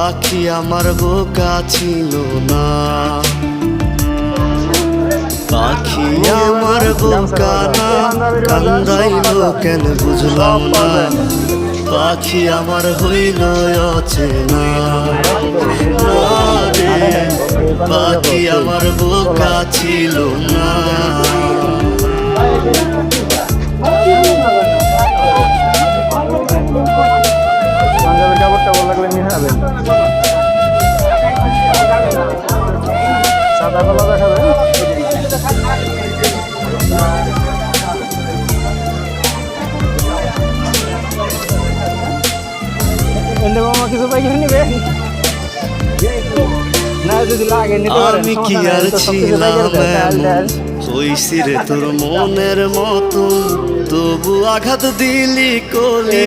পাখি আমার বোকা ছিল না, পাখি আমার বোকা না, কান্দাইল কেন বুঝলাম না, পাখি আমার হইল অচেনা রে, পাখি আমার বোকা ছিল না। পাঞ্জাবের কাপড়টা ভালো লাগলে নিয়ে যাবেন, সাদা কালো দেখাবেন। এনে মামা কিছু পাইকে নিবে না, যদি লাগে নিতে পারেন। আমি কি আর ছিলাম হইছি রে তোর মনের মতো, তবু আঘাত দিলি কলি।